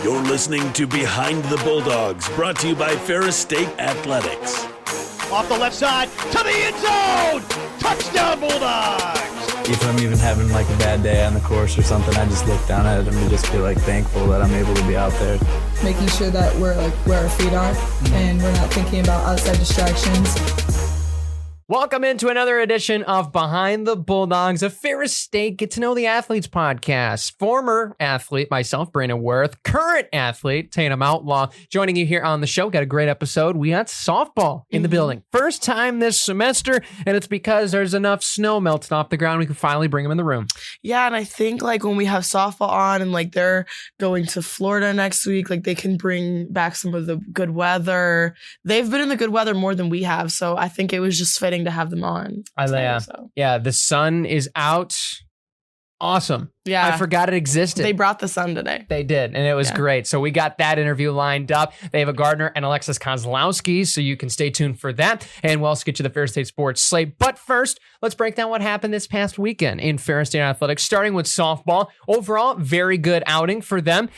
You're listening to Behind the Bulldogs, brought to you by Ferris State Athletics. Off the left side, to the end zone! Touchdown, Bulldogs! If I'm even having like a bad day on the course or something, I just look down at it and just feel like thankful that I'm able to be out there. Making sure that we're like where our feet are and we're not thinking about outside distractions. Welcome into another edition of Behind the Bulldogs, a Ferris State Get to Know the Athletes podcast. Former athlete, myself, Brandon Worth, current athlete, Tatum Outlaw, joining you here on the show. Got a great episode. We got softball in the building. First time this semester, and it's because there's enough snow melting off the ground. We can finally bring them in the room. Yeah, and I think like when we have softball on and like they're going to Florida next week, like they can bring back some of the good weather. They've been in the good weather more than we have, so I think it was just fitting to have them on. Yeah, the sun is out. Awesome. Yeah. I forgot it existed. They brought the sun today. They did, and it was great. So we got that interview lined up. They have Ava Gardner and Alexis Kozlowski, so you can stay tuned for that. And we'll also get you the Ferris State Sports slate. But first, let's break down what happened this past weekend in Ferris State Athletics, starting with softball. Overall, very good outing for them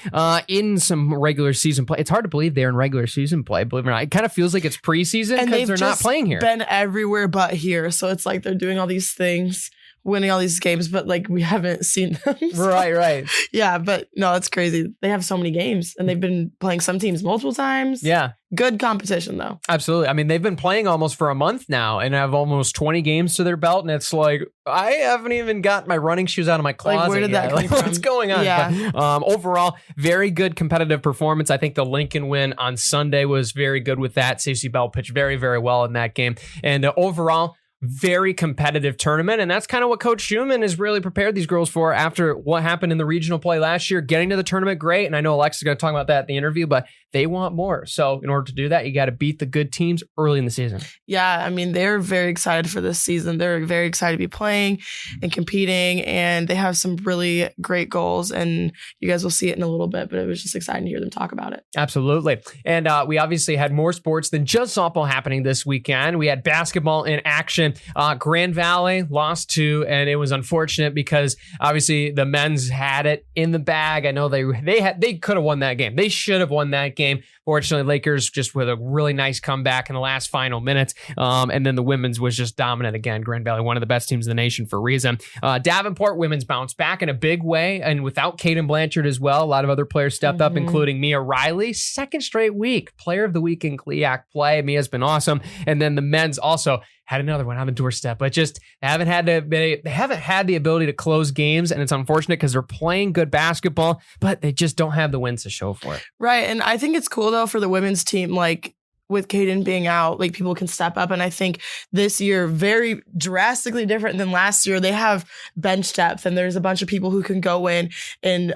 in some regular season play. It's hard to believe they're in regular season play, believe it or not. It kind of feels like it's preseason because they're not playing here. Been everywhere but here, so it's like they're doing all these things, winning all these games, but like we haven't seen them. So. Right. Yeah, but no, it's crazy. They have so many games and they've been playing some teams multiple times. Yeah. Good competition though. Absolutely. I mean, they've been playing almost for a month now and have almost 20 games to their belt. And it's like, I haven't even got my running shoes out of my closet. Like, where did that come from? What's going on? Yeah. But, overall, very good competitive performance. I think the Lincoln win on Sunday was very good with that. Stacey Bell pitched very, very well in that game. And overall, very competitive tournament, and that's kind of what Coach Schumann has really prepared these girls for after what happened in the regional play last year. Getting to the tournament, great, and I know Alexis is going to talk about that in the interview, but they want more. So in order to do that, you got to beat the good teams early in the season. Yeah, I mean, they're very excited for this season. They're very excited to be playing and competing, and they have some really great goals, and you guys will see it in a little bit, but it was just exciting to hear them talk about it. Absolutely. And we obviously had more sports than just softball happening this weekend. We had basketball in action. Grand Valley lost to, and it was unfortunate because obviously the men's had it in the bag. I know they could have won that game. They should have won that game. Fortunately, Lakers just with a really nice comeback in the last final minutes. And then the women's was just dominant again. Grand Valley, one of the best teams in the nation for a reason. Davenport women's bounced back in a big way, and without Kaden Blanchard as well. A lot of other players stepped up, including Mia Riley, second straight week, player of the week in GLIAC play. Mia's been awesome. And then the men's also had another one on the doorstep, but just they haven't had the ability to close games, and it's unfortunate because they're playing good basketball, but they just don't have the wins to show for it. Right, and I think it's cool though for the women's team, like with Kaden being out, like people can step up, and I think this year very drastically different than last year. They have bench depth, and there's a bunch of people who can go in and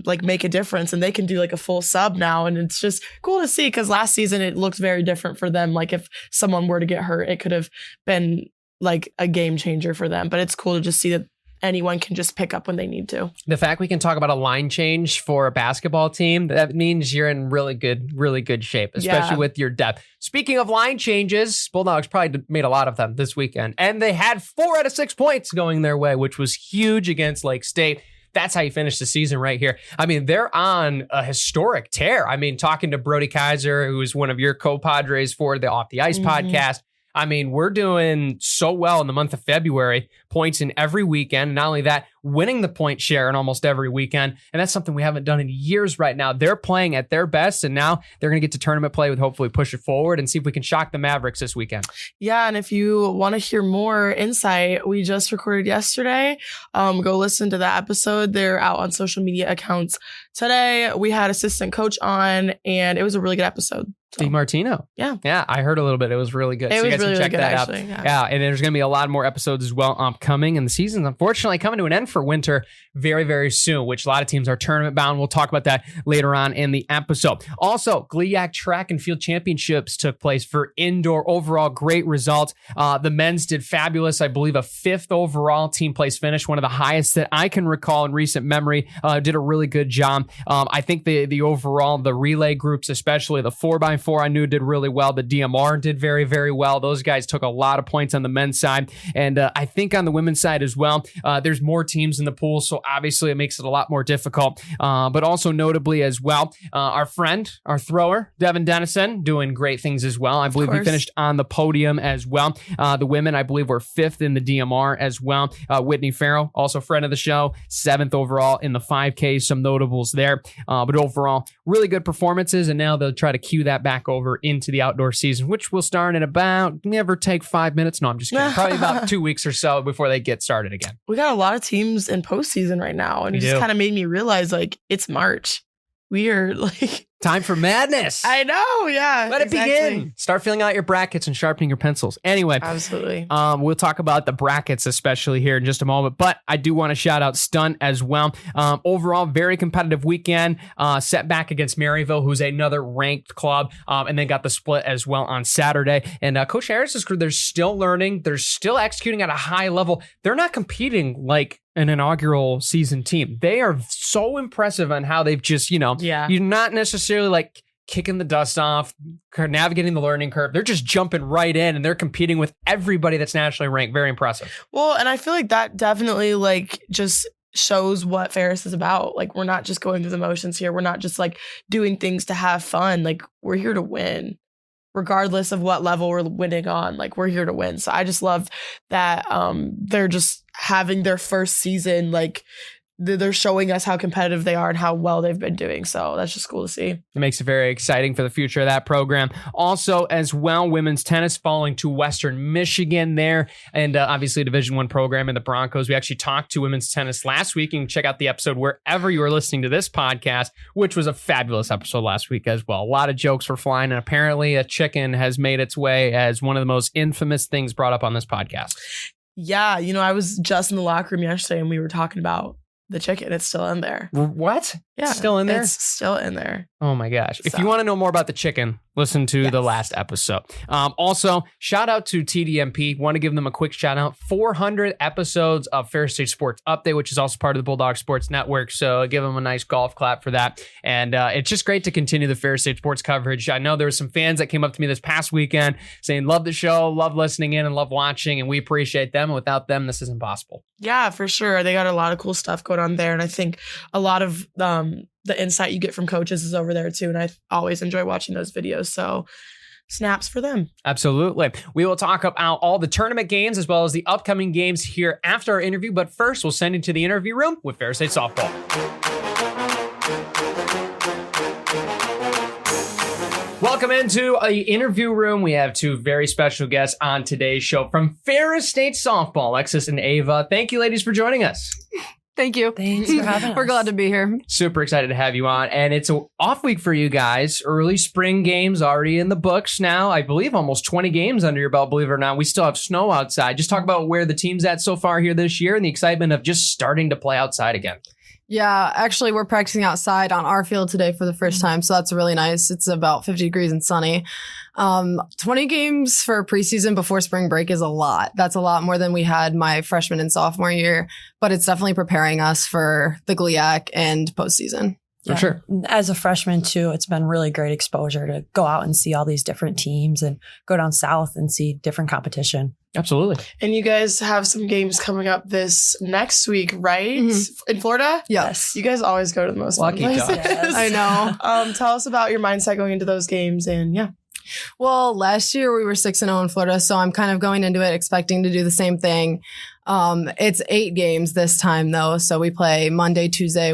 like make a difference, and they can do like a full sub now, and it's just cool to see because last season it looked very different for them. Like if someone were to get hurt, it could have been like a game changer for them, but it's cool to just see that anyone can just pick up when they need to. The fact we can talk about a line change for a basketball team, that means you're in really good shape, especially with your depth. Speaking of line changes, Bulldogs probably made a lot of them this weekend, and they had 4 out of 6 points going their way, which was huge against Lake State. That's how you finish the season right here. I mean, they're on a historic tear. I mean, talking to Brody Kaiser, who is one of your co-padres for the Off the Ice podcast, I mean, we're doing so well in the month of February, points in every weekend. Not only that, winning the point share in almost every weekend. And that's something we haven't done in years right now. They're playing at their best, and now they're going to get to tournament play with hopefully push it forward and see if we can shock the Mavericks this weekend. Yeah, and if you want to hear more insight, we just recorded yesterday. Go listen to that episode. They're out on social media accounts today. We had assistant coach on, and it was a really good episode. So. DiMartino. Yeah, I heard a little bit. It was really good. It so was you guys really can check good, that actually, out. yeah. And there's going to be a lot more episodes as well upcoming. And the season's unfortunately coming to an end for winter very, very soon, which a lot of teams are tournament bound. We'll talk about that later on in the episode. Also, GLIAC Track and Field Championships took place for indoor. Overall, great results. The men's did fabulous. I believe a 5th overall team place finish, one of the highest that I can recall in recent memory. Did a really good job. I think the overall, the relay groups, especially the 4x4, I knew did really well. The DMR did very, very well. Those guys took a lot of points on the men's side. And I think on the women's side as well, there's more teams teams in the pool, so obviously it makes it a lot more difficult. But also notably as well, our friend, our thrower, Devin Dennison, doing great things as well. I believe we finished on the podium as well. The women, I believe, were 5th in the DMR as well. Whitney Farrell, also friend of the show, 7th overall in the 5K. Some notables there. But overall, really good performances, and now they'll try to cue that back over into the outdoor season, which will start in about, never take 5 minutes. No, I'm just kidding. Probably about 2 weeks or so before they get started again. We got a lot of teams in postseason right now, and it just kind of made me realize, like, it's March. We are like... Time for madness. I know, yeah. Let it begin. Start filling out your brackets and sharpening your pencils. Anyway. Absolutely. We'll talk about the brackets, especially here in just a moment, but I do want to shout out Stunt as well. Overall, very competitive weekend. Setback against Maryville, who's another ranked club, and then got the split as well on Saturday. And Coach Harris's crew, they're still learning. They're still executing at a high level. They're not competing like an inaugural season team. They are so impressive on how they've just, you're not necessarily like kicking the dust off, navigating the learning curve. They're just jumping right in, and they're competing with everybody that's nationally ranked. Very impressive. Well, and I feel like that definitely like just shows what Ferris is about. Like, we're not just going through the motions here. We're not just like doing things to have fun. Like, we're here to win. Regardless of what level we're winning on, like, we're here to win. So I just love that they're just having their first season, like they're showing us how competitive they are and how well they've been doing. So that's just cool to see. It makes it very exciting for the future of that program. Also, as well, women's tennis falling to Western Michigan there, and obviously Division I program in the Broncos. We actually talked to women's tennis last week. You can check out the episode wherever you are listening to this podcast, which was a fabulous episode last week as well. A lot of jokes were flying, and apparently a chicken has made its way as one of the most infamous things brought up on this podcast. Yeah, I was just in the locker room yesterday, and we were talking about the chicken. It's still in there. What? Yeah. It's still in there? It's still in there. Oh my gosh. If you want to know more about the chicken, listen to the last episode. Also, shout out to TDMP. Want to give them a quick shout out. 400 episodes of Ferris State Sports Update, which is also part of the Bulldog Sports Network. So give them a nice golf clap for that. And it's just great to continue the Ferris State Sports coverage. I know there were some fans that came up to me this past weekend saying, love the show, love listening in, and love watching. And we appreciate them. And without them, this isn't possible. Yeah, for sure. They got a lot of cool stuff going on there. And I think a lot of the insight you get from coaches is over there too. And I always enjoy watching those videos. So snaps for them. Absolutely. We will talk about all the tournament games as well as the upcoming games here after our interview. But first, we'll send you to the interview room with Ferris State Softball. Welcome into the interview room. We have two very special guests on today's show from Ferris State Softball, Alexis and Ava. Thank you, ladies, for joining us. Thank you. Thanks for having us. We're glad to be here. Super excited to have you on. And it's an off week for you guys. Early spring games already in the books now. I believe almost 20 games under your belt, believe it or not. We still have snow outside. Just talk about where the team's at so far here this year and the excitement of just starting to play outside again. Yeah, actually, we're practicing outside on our field today for the first time, so that's really nice. It's about 50 degrees and sunny. 20 games for preseason before spring break is a lot. That's a lot more than we had my freshman and sophomore year, but it's definitely preparing us for the GLIAC and postseason. For sure. As a freshman, too, it's been really great exposure to go out and see all these different teams and go down south and see different competition. Absolutely. And you guys have some games coming up this next week, right? Mm-hmm. In Florida? Yes. You guys always go to the most lucky fun places. Yes. I know. Tell us about your mindset going into those games and Well, last year we were 6-0 in Florida, so I'm kind of going into it expecting to do the same thing. It's 8 games this time, though, so we play Monday, Tuesday,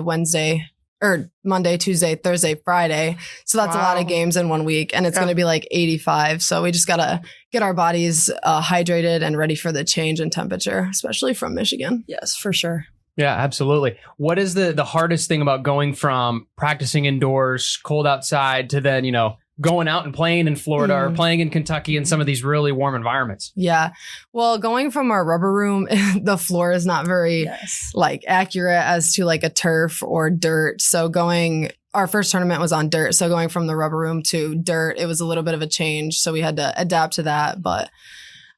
Thursday, Friday. So that's a lot of games in 1 week, and it's going to be like 85. So we just got to get our bodies hydrated and ready for the change in temperature, especially from Michigan. Yes, for sure. Yeah, absolutely. What is the hardest thing about going from practicing indoors, cold outside, to then, going out and playing in Florida or playing in Kentucky in some of these really warm environments? Yeah. Well, going from our rubber room, the floor is not very accurate as to like a turf or dirt. So our first tournament was on dirt. So going from the rubber room to dirt, it was a little bit of a change. So we had to adapt to that. But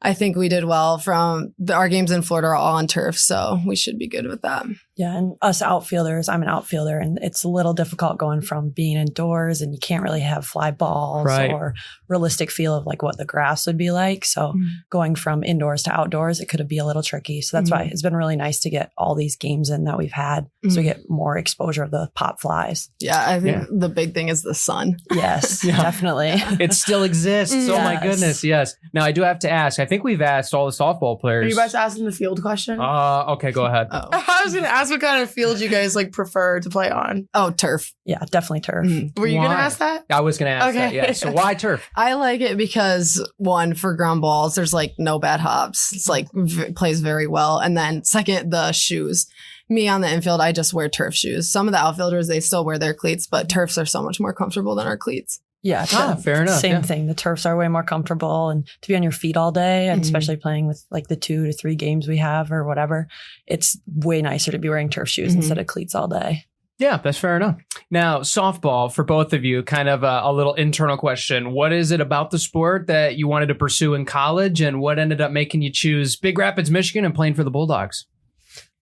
I think we did well. Our games in Florida are all on turf, so we should be good with that. Yeah, and us outfielders, I'm an outfielder, and it's a little difficult going from being indoors and you can't really have fly balls or realistic feel of like what the grass would be like. So going from indoors to outdoors, it could be a little tricky. So that's why it's been really nice to get all these games in that we've had so we get more exposure of the pop flies. Yeah, I think the big thing is the sun. Yes, definitely. It still exists. Oh my goodness, yes. Now I do have to ask, I think we've asked all the softball players. Are you about to ask them the field question? Okay, go ahead. I was going to ask what kind of field you guys like prefer to play on. Oh, turf. Yeah, definitely turf. Were you going to ask that? I was going to ask that, yeah. So why turf? I like it because one, for ground balls, there's like no bad hops. It's like plays very well. And then second, the shoes. Me on the infield, I just wear turf shoes. Some of the outfielders, they still wear their cleats, but turfs are so much more comfortable than our cleats. Yeah, fair enough. Same thing. The turfs are way more comfortable, and to be on your feet all day, and especially playing with like the 2 to 3 games we have or whatever, it's way nicer to be wearing turf shoes instead of cleats all day. Yeah, that's fair enough. Now, softball, for both of you, kind of a little internal question. What is it about the sport that you wanted to pursue in college, and what ended up making you choose Big Rapids, Michigan, and playing for the Bulldogs?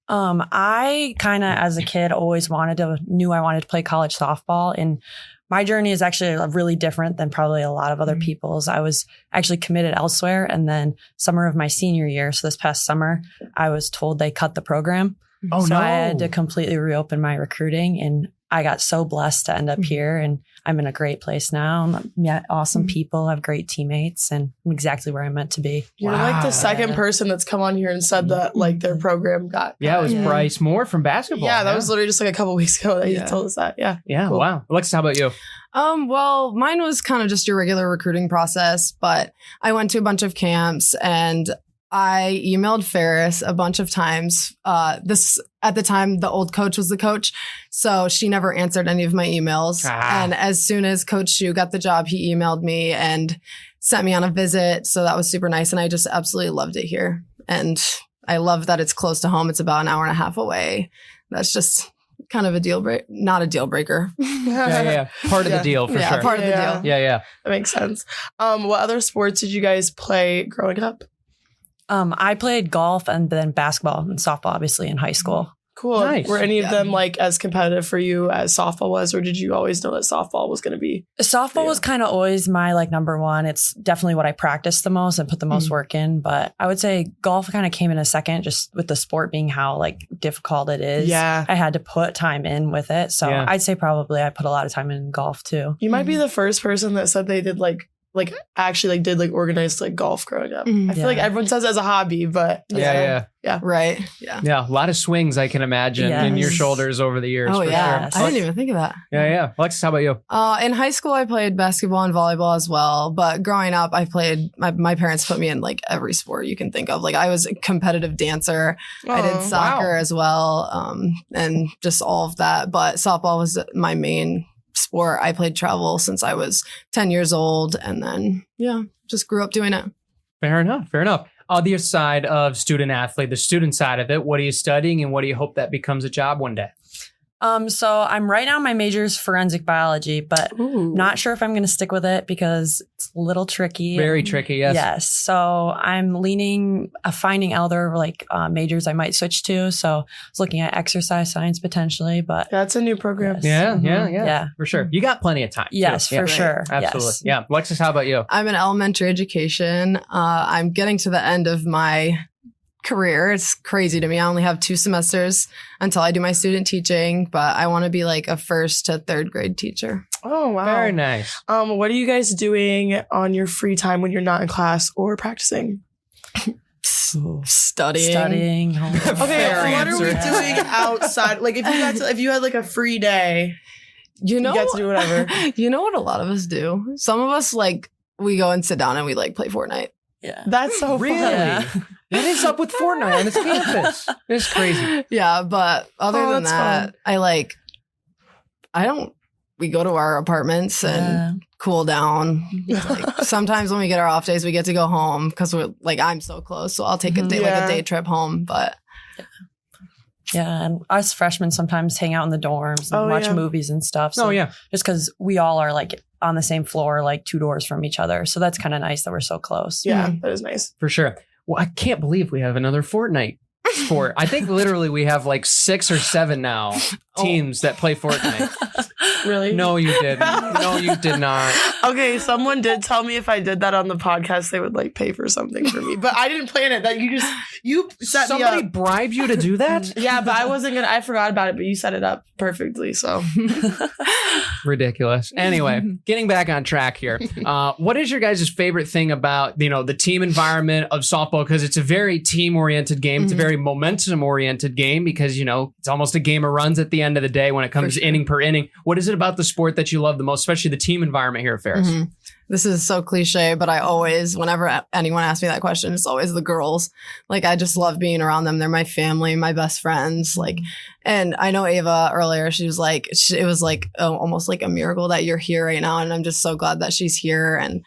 I kind of, as a kid, always knew I wanted to play college softball, and my journey is actually really different than probably a lot of other people's. I was actually committed elsewhere, and then summer of my senior year, so this past summer, I was told they cut the program. Oh, so no. I had to completely reopen my recruiting, and I got so blessed to end up here, and I'm in a great place now. Met awesome people, have great teammates, and I'm exactly where I'm meant to be. You're like the second person that's come on here and said that like their program got. Yeah, it was Bryce Moore from basketball. Yeah, that was literally just like a couple weeks ago that you told us that. Yeah. Yeah, Cool. wow. Alexis, how about you? Well, mine was kind of just your regular recruiting process, but I went to a bunch of camps and I emailed Ferris a bunch of times. This at the time, the old coach was the coach, so she never answered any of my emails. And as soon as Coach Shu got the job, he emailed me and sent me on a visit. So that was super nice, and I just absolutely loved it here. And I love that it's close to home. It's about an hour and a half away. That's just kind of a deal breaker, not a deal breaker. Yeah. Part of the deal, for sure. Part of the deal. Yeah. That makes sense. What other sports did you guys play growing up? I played golf and then basketball and softball, obviously, in high school. Cool. Nice. Were any of them like as competitive for you as softball was, or did you always know that softball was going to be? Softball was kind of always my like number one. It's definitely what I practiced the most and put the most work in. But I would say golf kind of came in a second, just with the sport being how like difficult it is. Yeah. I had to put time in with it. So I'd say probably I put a lot of time in golf too. You might be the first person that said they did actually did organized like golf growing up. I feel like everyone says it as a hobby, but Yeah. Right. Yeah. Yeah, a lot of swings I can imagine in your shoulders over the years. Oh, for yeah. sure. I didn't even think of that. Yeah. Alexis, how about you? In high school, I played basketball and volleyball as well. But growing up, I played, my parents put me in like every sport you can think of. Like I was a competitive dancer. I did soccer as well. And just all of that. But softball was my main sport. I played travel since I was 10 years old. And then, just grew up doing it. Fair enough. Other side of student athlete, the student side of it, what are you studying and what do you hope that becomes a job one day? So I'm right now, my major is forensic biology, but not sure if I'm going to stick with it because it's a little tricky. Very tricky, yes. Yes. So I'm leaning, finding other majors I might switch to. So I was looking at exercise science potentially, but that's a new program. Yes. Yeah, for sure. You got plenty of time. Yes, for sure. Absolutely. Yes. Yeah. Alexis, how about you? I'm in elementary education. I'm getting to the end of my career. It's crazy to me. I only have 2 semesters until I do my student teaching, but I want to be like a 1st to 3rd grade teacher. Oh, wow. Very nice. What are you guys doing on your free time when you're not in class or practicing? Studying. Okay, what are we doing outside? Like if you had like a free day, you get to do whatever. You know what a lot of us do? Some of us we go and sit down and we play Fortnite. Yeah. That's so really? fun. Yeah. What is up with Fortnite on this campus? It's crazy. Yeah, but other than that, fun. We go to our apartments and cool down. Sometimes when we get our off days, we get to go home because we're I'm so close. So I'll take a day trip home, but yeah, and us freshmen sometimes hang out in the dorms and watch movies and stuff. So just because we all are on the same floor, 2 doors from each other. So that's kind of nice that we're so close. Yeah, that is nice. For sure. Well, I can't believe we have another Fortnite sport. I think literally we have like 6 or 7 now teams that play Fortnite. Really? No, you didn't. No, you did not. Okay, someone did tell me if I did that on the podcast, they would like pay for something for me, but I didn't plan it. That you set Somebody me up. bribed you to do that? Yeah, but I forgot about it, but you set it up perfectly. So Ridiculous. Anyway, getting back on track here. What is your guys' favorite thing about, the team environment of softball? Because it's a very team-oriented game. It's a very momentum-oriented game because, it's almost a game of runs at the end of the day when it comes to inning per inning. What is it about the sport that you love the most, especially the team environment here at Ferris? This is so cliche, but I always, whenever anyone asks me that question, it's always the girls. Like, I just love being around them. They're my family, my best friends. Like, and I know Ava earlier, she was like, it was like almost like a miracle that you're here right now. And I'm just so glad that she's here. And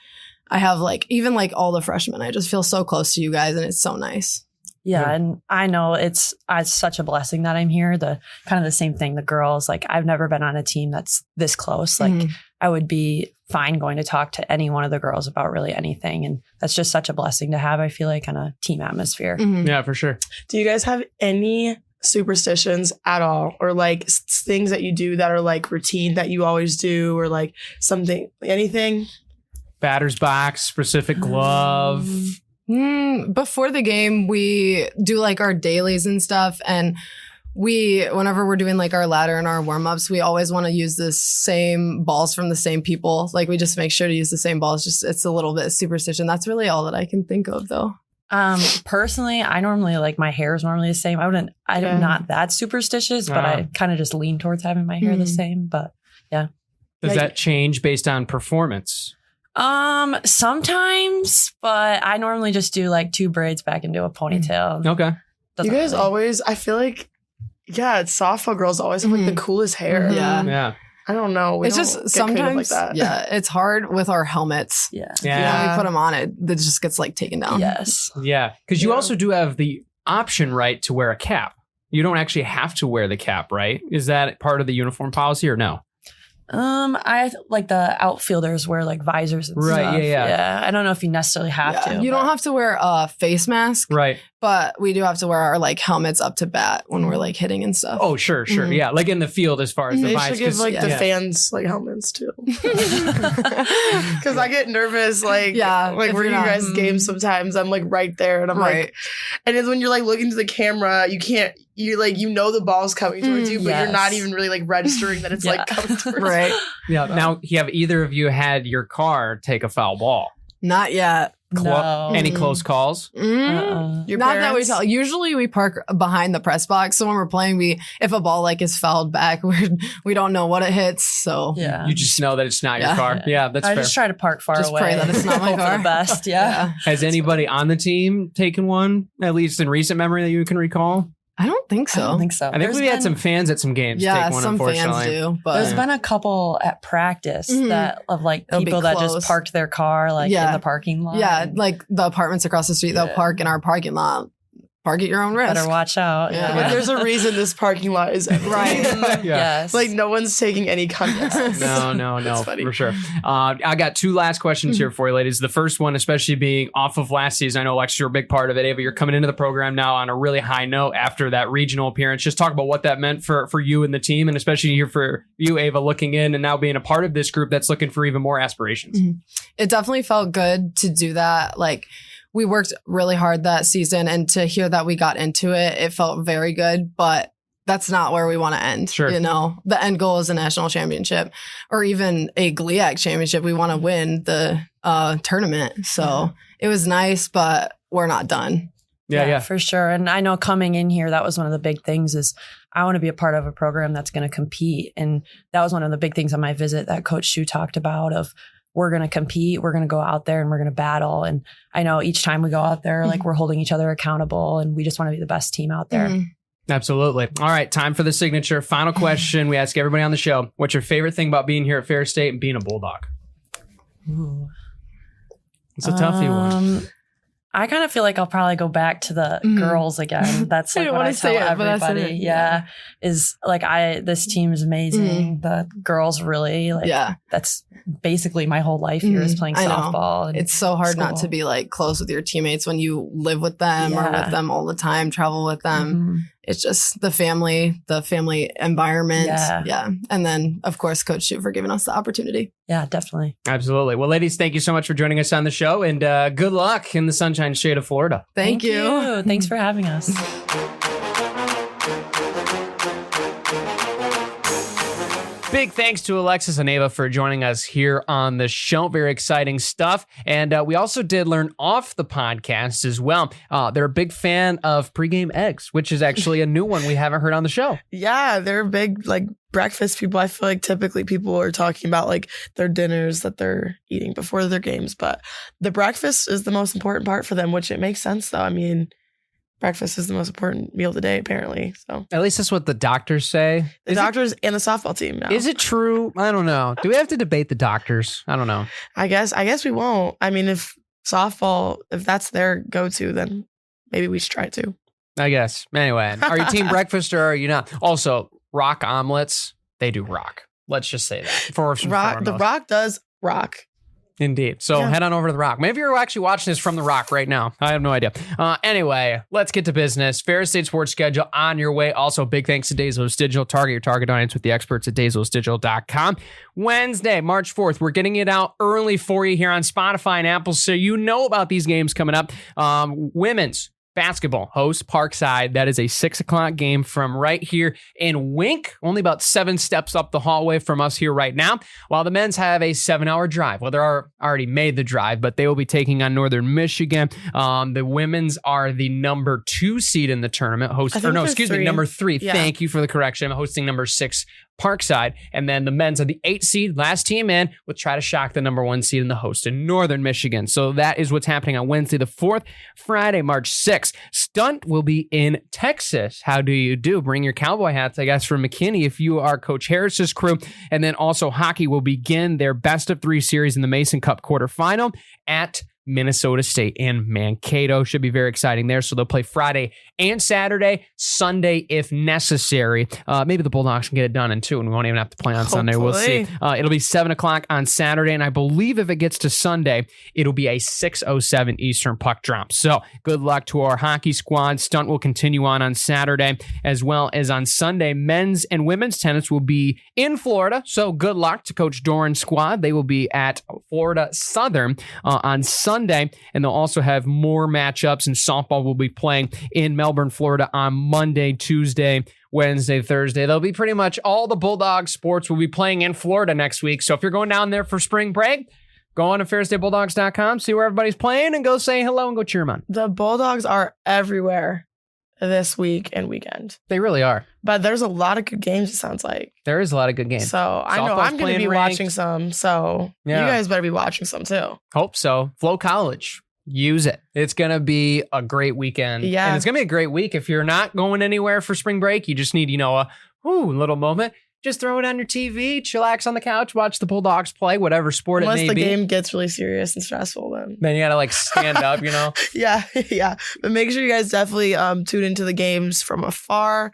I have even all the freshmen, I just feel so close to you guys and it's so nice. Yeah, and I know it's such a blessing that I'm here. The kind of the same thing. The girls, like I've never been on a team that's this close. Like I would be fine going to talk to any one of the girls about really anything, and that's just such a blessing to have. I feel like on a team atmosphere. Yeah, for sure. do you guys have any superstitions at all, or like things that you do that are like routine that you always do, or like anything? Batter's box, specific glove. Before the game, we do like our dailies and stuff. And whenever we're doing like our ladder and our warm-ups, we always want to use the same balls from the same people. Like we just make sure to use the same balls. Just it's a little bit of superstition. That's really all that I can think of though. Personally, I normally my hair is normally the same. I'm not that superstitious, but I kind of just lean towards having my hair the same. But yeah. Does that change based on performance? Sometimes, but I normally just do like 2 braids back into a ponytail. Okay. You guys always, I feel like, it's softball girls always have like the coolest hair. Yeah. I don't know. It's just sometimes, like that. It's hard with our helmets. Yeah. When we put them on, it just gets like taken down. Yes. Yeah. Because you also do have the option, right, to wear a cap. You don't actually have to wear the cap, right? Is that part of the uniform policy or no? I like the outfielders wear like visors and stuff. Yeah. I don't know if you necessarily have to. You don't have to wear a face mask. Right. But we do have to wear our like helmets up to bat when we're like hitting and stuff. Oh, sure. Yeah. Like in the field as far as the They visors. should give like the fans like helmets too. Because I get nervous like we're in you guys' games sometimes. I'm like right there and I'm like, and it's when you're like looking to the camera, you're like, the ball's coming towards you, but you're not even really like registering that it's like coming towards you. Yeah. Now, have either of you had your car take a foul ball? Not yet. No. Any close calls? Your Not parents? That we tell. Usually we park behind the press box. So when we're playing, if a ball like is fouled back, we don't know what it hits. So you just know that it's not your car. Yeah, that's fair. I just try to park far away. Just pray that it's not my car. For the best. Yeah. Has anybody on the team taken one, at least in recent memory, that you can recall? I don't think so. I think we had some fans at some games take one, some unfortunately. Fans do, but there's been a couple at practice that of like people that just parked their car like in the parking lot. Yeah, like the apartments across the street, they'll park in our parking lot. Park at your own risk. Better watch out. Yeah. Like, there's a reason this parking lot is empty. Yes. Like no one's taking any contests. No, for sure. I got 2 last questions here for you, ladies. The first one, especially being off of last season, I know Alexis, you're a big part of it. Ava, you're coming into the program now on a really high note after that regional appearance. Just talk about what that meant for you and the team, and especially here for you, Ava, looking in and now being a part of this group that's looking for even more aspirations. It definitely felt good to do that. Like, we worked really hard that season, and to hear that we got into it, it felt very good, but that's not where we want to end. Sure. The end goal is a national championship or even a GLIAC championship. We want to win the tournament. So it was nice, but we're not done. Yeah, for sure. And I know coming in here, that was one of the big things is I want to be a part of a program that's going to compete. And that was one of the big things on my visit that Coach Shu talked about of, we're going to compete, we're going to go out there and we're going to battle. And I know each time we go out there, like we're holding each other accountable and we just want to be the best team out there. Absolutely. All right. Time for the signature. Final question. We ask everybody on the show, what's your favorite thing about being here at Ferris State and being a Bulldog? Ooh. It's a toughy one. I kind of feel like I'll probably go back to the girls again. That's like what I tell everybody. Yeah. Is like this team is amazing. The girls really that's basically my whole life here is playing softball. And it's so hard not to be like close with your teammates when you live with them or with them all the time, travel with them. It's just the family environment. Yeah. And then, of course, Coach Shu for giving us the opportunity. Yeah, definitely. Absolutely. Well, ladies, thank you so much for joining us on the show, and good luck in the Sunshine State of Florida. Thank you. Thanks for having us. Big thanks to Alexis and Ava for joining us here on the show. Very exciting stuff. And we also did learn off the podcast as well. They're a big fan of pregame eggs, which is actually a new one we haven't heard on the show. Yeah, they're big like breakfast people. I feel like typically people are talking about like their dinners that they're eating before their games, but the breakfast is the most important part for them, which it makes sense though. I mean, breakfast is the most important meal of the day, apparently. So at least that's what the doctors say. The doctors and the softball team now. Is it true? I don't know. Do we have to debate the doctors? I don't know. I guess we won't. I mean, if that's their go-to, then maybe we should try it too. I guess. Anyway, are you team breakfast or are you not? Also, rock omelets, they do rock. Let's just say that. The Rock does rock. Indeed. So head on over to The Rock. Maybe you're actually watching this from The Rock right now. I have no idea. Anyway, let's get to business. Ferris State Sports Schedule on your way. Also, big thanks to Days Lewis Digital. Target your target audience with the experts at DaysLewisDigital.com. Wednesday, March 4th, we're getting it out early for you here on Spotify and Apple, so you know about these games coming up. Women's basketball hosts Parkside. That is a 6 o'clock game from right here in Wink, only about 7 steps up the hallway from us here right now, while the men's have a 7-hour drive. Well, they're already made the drive, but they will be taking on Northern Michigan. The women's are the number 2 seed in the tournament. Number 3. Yeah. Thank you for the correction. I'm hosting number 6 Parkside, and then the men's are the 8 seed, last team in, will try to shock the number 1 seed in the host in Northern Michigan. So that is what's happening on Wednesday the 4th. Friday, March 6th, Stunt will be in Texas. How do you do? Bring your cowboy hats, I guess, from McKinney if you are Coach Harris's crew. And then also hockey will begin their best of 3 series in the Mason Cup quarterfinal at Minnesota State in Mankato. Should be very exciting there. So they'll play Friday and Saturday, Sunday if necessary. Maybe the Bulldogs can get it done in 2 and we won't even have to play on Sunday. We'll see. It'll be 7 o'clock on Saturday, and I believe if it gets to Sunday, it'll be a 6:07 Eastern puck drop. So good luck to our hockey squad. Stunt will continue on Saturday as well as on Sunday. Men's and women's tennis will be in Florida. So good luck to Coach Doran's squad. They will be at Florida Southern on Sunday, and they'll also have more matchups, and softball will be playing in Melbourne, Florida on Monday, Tuesday, Wednesday, Thursday. They'll be pretty much all the Bulldog sports will be playing in Florida next week. So if you're going down there for spring break, go on to FerrisStateBulldogs.com, see where everybody's playing, and go say hello and go cheer them on. The Bulldogs are everywhere this week and weekend. They really are. But there's a lot of good games, it sounds like. There is a lot of good games. So I know I'm going to be watching some. So you guys better be watching some too. Hope so. Flow College. Use it. It's going to be a great weekend. Yeah. And it's going to be a great week. If you're not going anywhere for spring break, you just need, a little moment. Just throw it on your TV, chillax on the couch, watch the Bulldogs play, whatever sport Unless it may be. Unless the game gets really serious and stressful, then you got to stand up, Yeah. But make sure you guys definitely tune into the games from afar.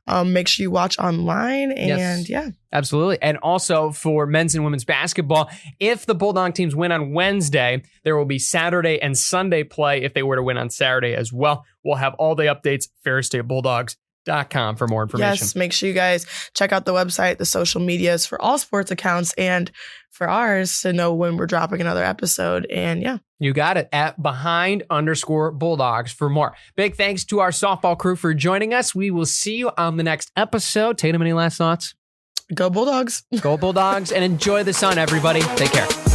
Make sure you watch online and Absolutely. And also for men's and women's basketball, if the Bulldog teams win on Wednesday, there will be Saturday and Sunday play if they were to win on Saturday as well. We'll have all the updates, FerrisStateBulldogs.com for more information. Yes, make sure you guys check out the website, the social medias for all sports accounts, and for ours to know when we're dropping another episode. And you got it at @behind_Bulldogs for more. Big thanks to our softball crew for joining us. We will see you on the next episode. Tatum, any last thoughts? Go Bulldogs. Go Bulldogs, and enjoy the sun, everybody. Take care.